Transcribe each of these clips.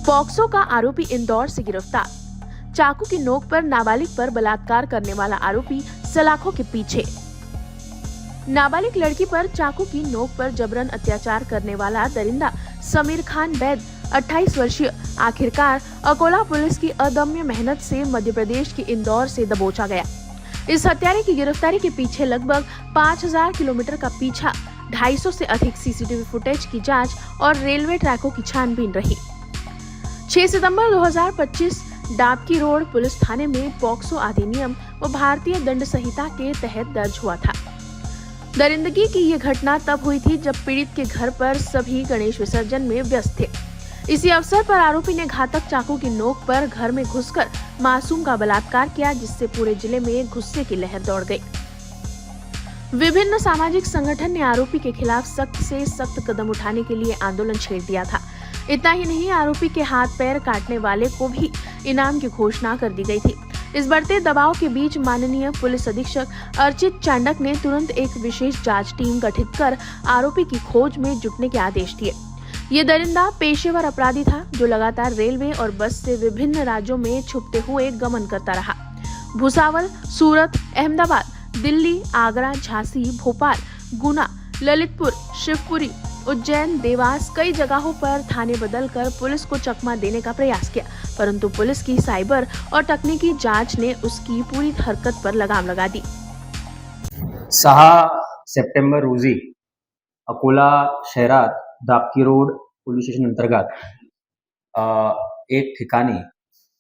POCSO का आरोपी इंदौर से गिरफ्तार। चाकू की नोक पर नाबालिग पर बलात्कार करने वाला आरोपी सलाखों के पीछे। नाबालिग लड़की पर चाकू की नोक पर जबरन अत्याचार करने वाला दरिंदा समीर खान बैद 28 वर्षीय आखिरकार अकोला पुलिस की अदम्य मेहनत से मध्य प्रदेश के इंदौर से दबोचा गया। इस हत्यारे की गिरफ्तारी के पीछे लगभग 5000 किलोमीटर का पीछा, 250 से अधिक सीसीटीवी फुटेज की जांच और रेलवे ट्रैकों की छानबीन रही। 6 सितंबर 2025 डाबकी रोड पुलिस थाने में पॉक्सो अधिनियम व भारतीय दंड संहिता के तहत दर्ज हुआ था। दरिंदगी की ये घटना तब हुई थी जब पीड़ित के घर पर सभी गणेश विसर्जन में व्यस्त थे। इसी अवसर पर आरोपी ने घातक चाकू की नोक पर घर में घुसकर मासूम का बलात्कार किया, जिससे पूरे जिले में गुस्से की लहर दौड़ गई। विभिन्न सामाजिक संगठन ने आरोपी के खिलाफ सख्त से सख्त कदम उठाने के लिए आंदोलन छेड़ दिया था। इतना ही नहीं, आरोपी के हाथ पैर काटने वाले को भी इनाम की घोषणा कर दी गई थी। इस बढ़ते दबाव के बीच माननीय पुलिस अधीक्षक अर्चित चांडक ने तुरंत एक विशेष जांच टीम गठित कर आरोपी की खोज में जुटने के आदेश दिए। ये दरिंदा पेशेवर अपराधी था जो लगातार रेलवे और बस से विभिन्न राज्यों में छुपते हुए गमन करता रहा। भुसावल, सूरत, अहमदाबाद, दिल्ली, आगरा, झांसी, भोपाल, गुना, ललितपुर, शिवपुरी, उज्जैन, देवास कई जगहों पर थाने बदलकर पुलिस को चकमा देने का प्रयास किया, परंतु पुलिस की साइबर और तकनीकी जांच ने उसकी पूरी हरकत पर लगाम लगा दी। 6 सप्टेंबर रोजी अकोला शहरात दाबकी रोड पोलीस स्टेशन अंतर्गत एक ठिकाणी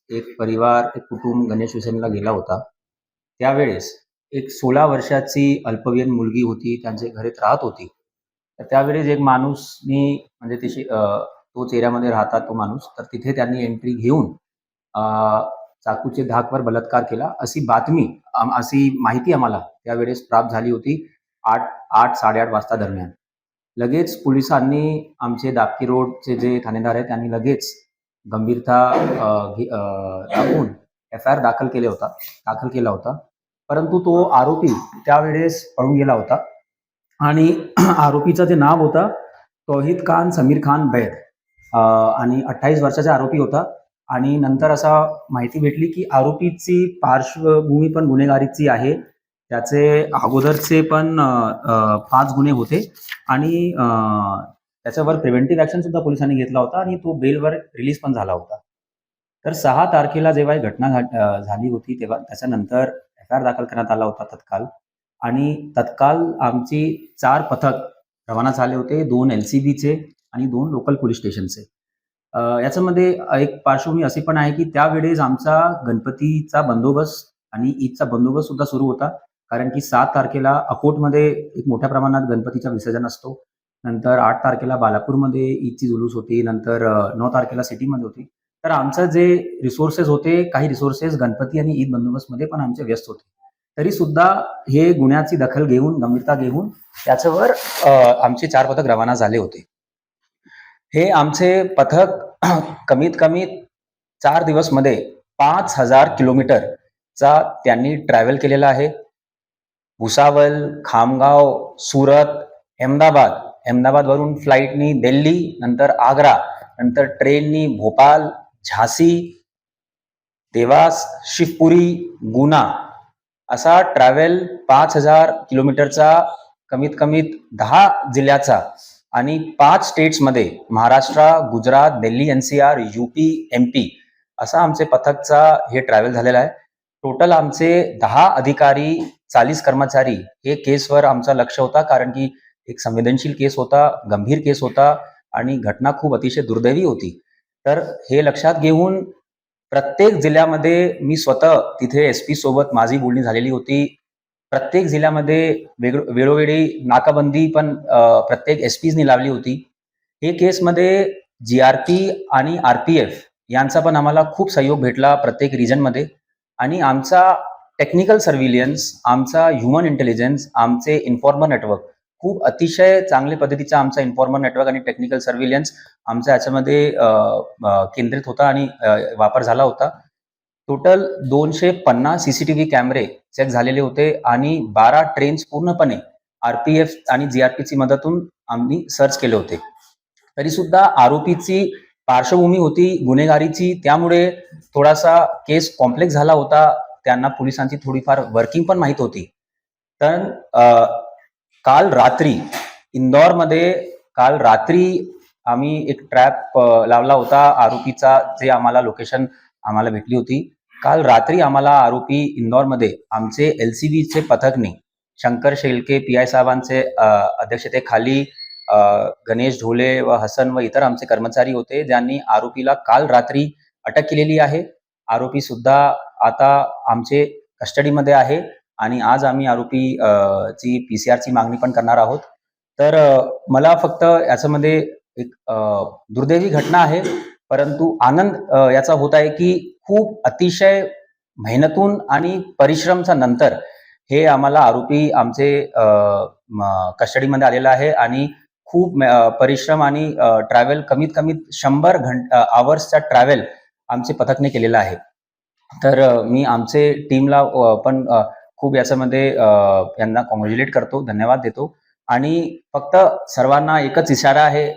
एक परिवार, एक कुटुंब गणेश विसर्जनला गेला होता। त्यावेळेस एक 16 वर्षाची अल्पवयीन मुलगी होती, त्यांच्या घरात राहत होती। तर त्यावेळेस एक माणूसनी म्हणजे तोच एरियामध्ये राहतात तो माणूस, तर तिथे त्यांनी एंट्री घेऊन चाकूचे धाकवर बलात्कार केला अशी बातमी अशी माहिती आम्हाला त्यावेळेस प्राप्त झाली होती 8:30 वाजता दरम्यान। लगेच पोलिसांनी आमचे दाबकी रोडचे जे ठाणेदार आहेत त्यांनी लगेच गंभीरता दाखवून FIR दाखल केला होता, परंतु तो आरोपी त्यावेळेस पळून गेला होता आणि आरोपीचं जे नाव होता तौहीद खान समीर खान बैद आणि 28 वर्षाचा आरोपी होता। आणि नंतर असा माहिती भेटली की आरोपीची पार्श्वभूमी पण गुन्हेगारीची आहे, त्याचे अगोदरचे पण 5 गुन्हे होते आणि त्याच्यावर प्रिव्हेंटिव्ह ऍक्शन सुद्धा पोलिसांनी घेतला होता आणि तो बेलवर रिलीज पण झाला होता। तर 6 तारखेला जेव्हा ही घटना झाली होती तेव्हा त्याच्यानंतर FIR दाखल करण्यात आला होता तत्काल, आणि तत्काल आमची 4 पथक रवाना झाले होते, 2 LCBचे आणि 2 लोकल पोलीस स्टेशनचे। याच्यामध्ये एक पार्श्वभूमी अशी पण आहे की त्यावेळेस आमचा गणपतीचा बंदोबस्त आणि ईदचा बंदोबस्त सुद्धा सुरू होता, कारण की 7 तारखेला अकोटमध्ये एक मोठ्या प्रमाणात गणपतीचा विसर्जन असतो, नंतर 8 तारखेला बालापूरमध्ये ईदची जुलूस होती, नंतर 9 तारखेला सिटीमध्ये होती। तर आमचं जे रिसोर्सेस होते, काही रिसोर्सेस गणपती आणि ईद बंदोबस्तमध्ये पण आमचे व्यस्त होते, तरी सुद्धा हे गुन्ह्याची दखल घेऊन गंभीरता घेऊन त्याच्यावर आमचे 4 पथक रवाना झाले होते। हे आमचे पथक कमीत कमी 4 दिवसमध्ये 5000 किलोमीटरचा त्यांनी ट्रॅव्हल केलेला आहे। भुसावल, खामगाव, सूरत, अहमदाबादवरून फ्लाईटनी दिल्ली, नंतर आग्रा, नंतर ट्रेननी भोपाल, झांसी, देवास, शिवपुरी, गुना असा ट्रॅव्हल 5000 किलोमीटरचा कमीत कमी 10 जिल्ह्याचा आणि 5 स्टेट्समध्ये Maharashtra, Gujarat, Delhi NCR, UP, MP असा आमचे पथकचा हे ट्रॅव्हल झालेला आहे। टोटल आमचे 10 अधिकारी, 40 कर्मचारी हे केसवर आमचा लक्ष होता, कारण की एक संवेदनशील केस होता, गंभीर केस होता आणि घटना खूप अतिशय दुर्दैवी होती। तर हे लक्षात घेऊन प्रत्येक जिल्ह्यामध्ये मी स्वतः तिथे SP सोबत माझी बोलणी झालेली होती। प्रत्येक जिल्ह्यामध्ये वेळोवेळी नाकाबंदी पण प्रत्येक SPsनी लावली होती। हे केसमध्ये GRP आणि RPF यांचा पण आम्हाला खूप सहयोग भेटला प्रत्येक रिजनमध्ये, आणि आमचा टेक्निकल सर्व्हिलियन्स, आमचा ह्युमन इंटेलिजन्स, आमचे इन्फॉर्मर नेटवर्क खूप अतिशय चांगल्या पद्धतीचा आमचा इन्फॉर्मर नेटवर्क आणि टेक्निकल सर्व्हिलियन्स आमच्या याच्यामध्ये केंद्रित होता आणि वापर झाला होता। टोटल 250 CCTV कॅमेरे चेक झालेले होते आणि 12 ट्रेन्स पूर्णपणे RPF आणि GRPची मदतून आम्ही सर्च केले होते। तरी सुद्धा आरोपीची पार्श्वभूमी होती गुन्हेगारीची, त्यामुळे थोडासा केस कॉम्प्लेक्स झाला होता. त्यांना पोलिसांची थोडीफार वर्किंग पण माहीत होती. तर काल रात्री इंदौरमध्ये आम्ही एक ट्रॅप लावला होता आरोपीचा, जे आम्हाला लोकेशन आम्हाला भेटली होती. काल रात्री आम्हाला आरोपी इंदौरमध्ये आमचे LCBचे पथकने शंकर शेळके PI साहेबांचे अध्यक्षतेखाली गणेश ढोले व हसन व इतर आमचे कर्मचारी होते, ज्यांनी आरोपीला काल रात्री अटक केलेली आहे. आरोपी सुद्धा आता आमचे कस्टडीमध्ये आहे आणि आज आम्ही आरोपी ची PCR मागणी पण करणार आहोत. तर मला फक्त याच्यामध्ये एक दुर्दैवी घटना आहे, परंतु आनंद याचा होत आहे की खूप अतिशय मेहनतून आणि परिश्रमच्या नंतर हे आम्हाला आरोपी आमचे कस्टडीमध्ये आलेला आहे आणि खूप परिश्रम आणि ट्रॅव्हल कमीत कमी 100 आवर्सचा ट्रॅव्हल आमचे पथकने केलेला आहे. तर मी आमचे टीमला पण खूप याच्यामध्ये यांना कॉंग्रॅच्युलेट करतो, धन्यवाद देतो आणि फक्त सर्वांना एकच इशारा आहे,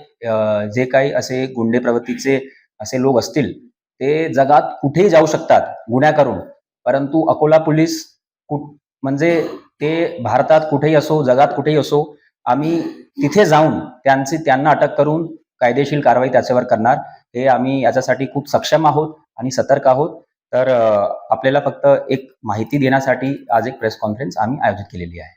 जे काही असे गुंडे प्रवृत्तीचे असे लोक असतील ते जगात कुठेही जाऊ शकतात गुन्हा करून, परंतु अकोला पोलीस म्हणजे ते भारतात कुठेही असो, जगात कुठेही असो, आम्ही तिथे जाऊन त्यांना अटक करून कायदेशीर कारवाई त्याच्यावर करणार. हे आम्ही याच्यासाठी खूप सक्षम आहोत आणि सतर्क आहोत. तर आपल्याला फक्त एक माहिती देण्यासाठी आज एक प्रेस कॉन्फ्रेन्स आम्ही आयोजित केलेली आहे.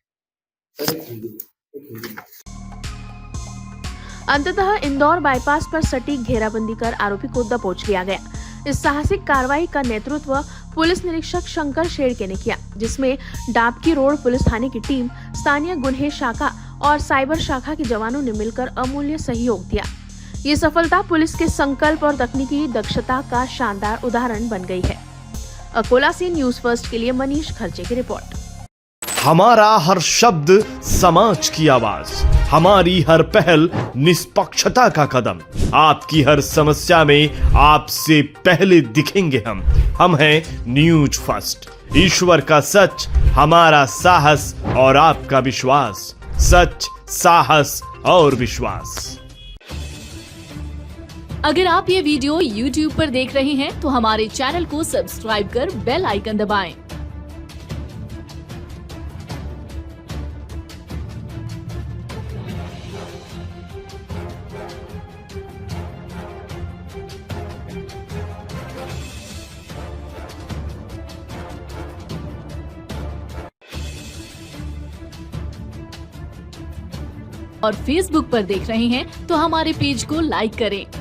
अंततः इंदौर बाईपास पर सटीक घेराबंदी कर आरोपी को दबोच लिया गया। इस साहसिक कार्रवाई का नेतृत्व पुलिस निरीक्षक शंकर शेळके ने किया, जिसमें डाबकी रोड पुलिस थाने की टीम, स्थानीय गुन्हे शाखा और साइबर शाखा के जवानों ने मिलकर अमूल्य सहयोग दिया। ये सफलता पुलिस के संकल्प और तकनीकी दक्षता का शानदार उदाहरण बन गई है। अकोला से न्यूज फर्स्ट के लिए मनीष खर्चे की रिपोर्ट। हमारा हर शब्द समाज की आवाज, हमारी हर पहल निष्पक्षता का कदम, आपकी हर समस्या में आपसे पहले दिखेंगे हम हैं न्यूज फर्स्ट। ईश्वर का सच, हमारा साहस और आपका विश्वास। सच, साहस और विश्वास। अगर आप ये वीडियो YouTube पर देख रहे हैं तो हमारे चैनल को सब्सक्राइब कर बेल आइकन दबाएं। और Facebook पर देख रहे हैं तो हमारे पेज को लाइक करें।